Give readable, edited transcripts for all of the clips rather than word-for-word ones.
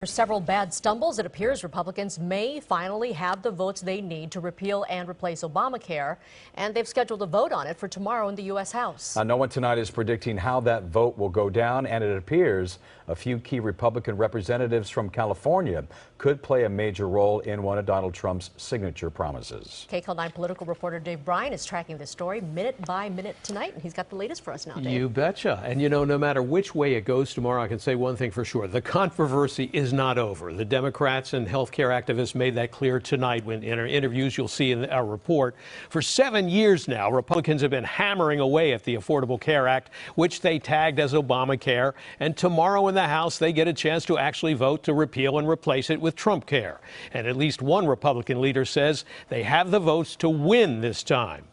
After several bad stumbles, it appears Republicans may finally have the votes they need to repeal and replace Obamacare, and they've scheduled a vote on it for tomorrow in the U.S. House. No one tonight is predicting how that vote will go down, and it appears a few key Republican representatives from California could play a major role in one of Donald Trump's signature promises. KCAL 9 political reporter Dave Bryan is tracking this story minute by minute tonight, and he's got the latest for us now, Dave. You betcha. And you know, no matter which way it goes tomorrow, I can say one thing for sure. The controversy is not over. The Democrats and healthcare activists made that clear tonight when in our interviews you'll see in our report. For 7 years now, Republicans have been hammering away at the Affordable Care Act, which they tagged as Obamacare. And tomorrow in the House, they get a chance to actually vote to repeal and replace it with Trump Care. And at least one Republican leader says they have the votes to win this time.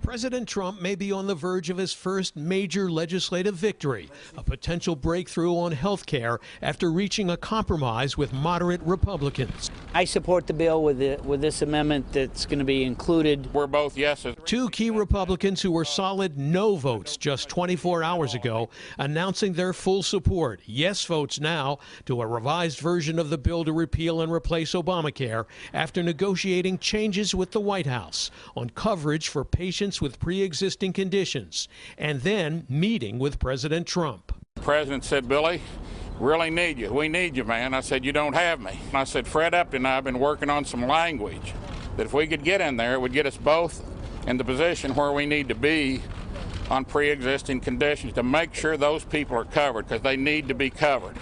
President Trump may be on the verge of his first major legislative victory, a potential breakthrough on health care after reaching a compromise with moderate Republicans. I support the bill with this amendment that's going to be included. We're both yeses. Two key Republicans who were solid no votes just 24 hours ago announcing their full support, yes votes now, to a revised version of the bill to repeal and replace Obamacare after negotiating changes with the White House on coverage for patients with pre-existing conditions, and then meeting with President Trump. The president said, "Billy, really need you. We need you, man." I said, "You don't have me." And I said, "Fred Upton and I have been working on some language that if we could get in there, it would get us both in the position where we need to be on pre-existing conditions to make sure those people are covered, because they need to be covered.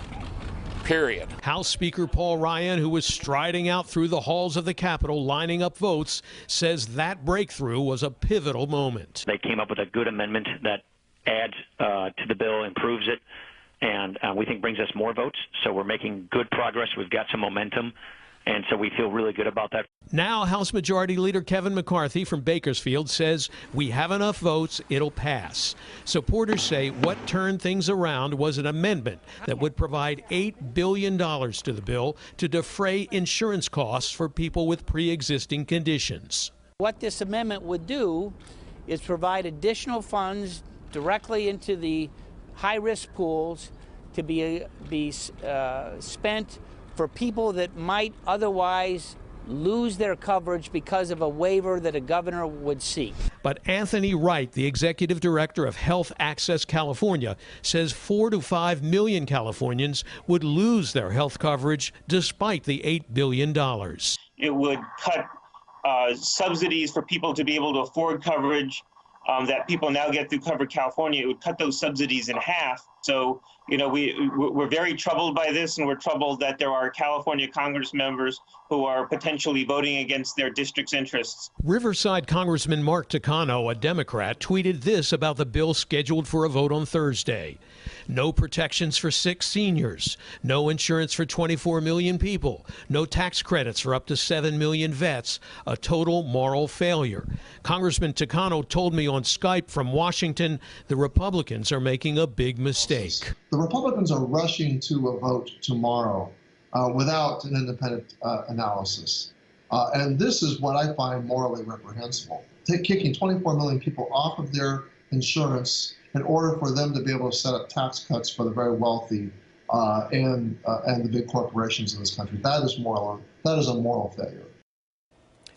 Period." House Speaker Paul Ryan, who was striding out through the halls of the Capitol lining up votes, says that breakthrough was a pivotal moment. They came up with a good amendment that adds to the bill, improves it, and we think brings us more votes. So we're making good progress. We've got some momentum, and so we feel really good about that. Now House Majority Leader Kevin McCarthy from Bakersfield says we have enough votes, it'll pass. Supporters say what turned things around was an amendment that would provide $8 billion to the bill to defray insurance costs for people with pre-existing conditions. What this amendment would do is provide additional funds directly into the high-risk pools to be spent for people that might otherwise lose their coverage because of a waiver that a governor would seek. But Anthony Wright, the executive director of Health Access California, says 4 to 5 million Californians would lose their health coverage despite the $8 billion. It would cut subsidies for people to be able to afford coverage that people now get through Covered California. It would cut those subsidies in half. So, you know, we're very troubled by this, and we're troubled that there are California Congress members who are potentially voting against their district's interests. Riverside Congressman Mark Takano, a Democrat, tweeted this about the bill scheduled for a vote on Thursday. No protections for sick seniors, no insurance for 24 million people, no tax credits for up to 7 million vets, a total moral failure. Congressman Takano told me on Skype from Washington the Republicans are making a big mistake. The Republicans are rushing to a vote tomorrow without an independent analysis. And this is what I find morally reprehensible. Kicking 24 million people off of their insurance in order for them to be able to set up tax cuts for the very wealthy and the big corporations in this country. That is a moral failure.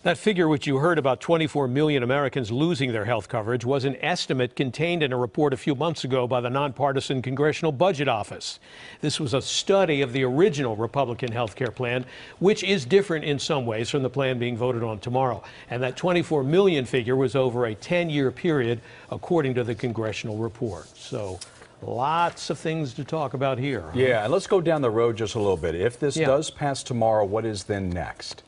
That figure which you heard about 24 million Americans losing their health coverage was an estimate contained in a report a few months ago by the nonpartisan Congressional Budget Office. This was a study of the original Republican health care plan, which is different in some ways from the plan being voted on tomorrow. And that 24 million figure was over a 10-year period, according to the congressional report. So lots of things to talk about here. Huh? Yeah, and let's go down the road just a little bit. If this does pass tomorrow, what is then next?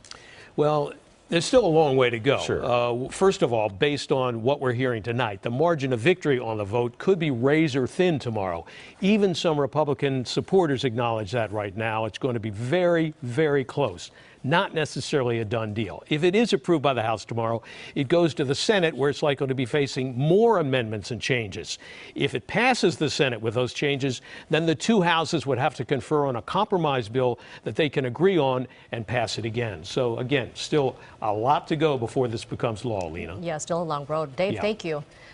Well, there's still a long way to go. Sure. First of all, based on what we're hearing tonight, the margin of victory on the vote could be razor thin tomorrow. Even some Republican supporters acknowledge that right now. It's going to be very, very close. Not necessarily a done deal. If it is approved by the House tomorrow, it goes to the Senate, where it's likely to be facing more amendments and changes. If it passes the Senate with those changes, then the two houses would have to confer on a compromise bill that they can agree on and pass it again. So again, still a lot to go before this becomes law, Lena. Yeah, still a long road. Dave, thank you.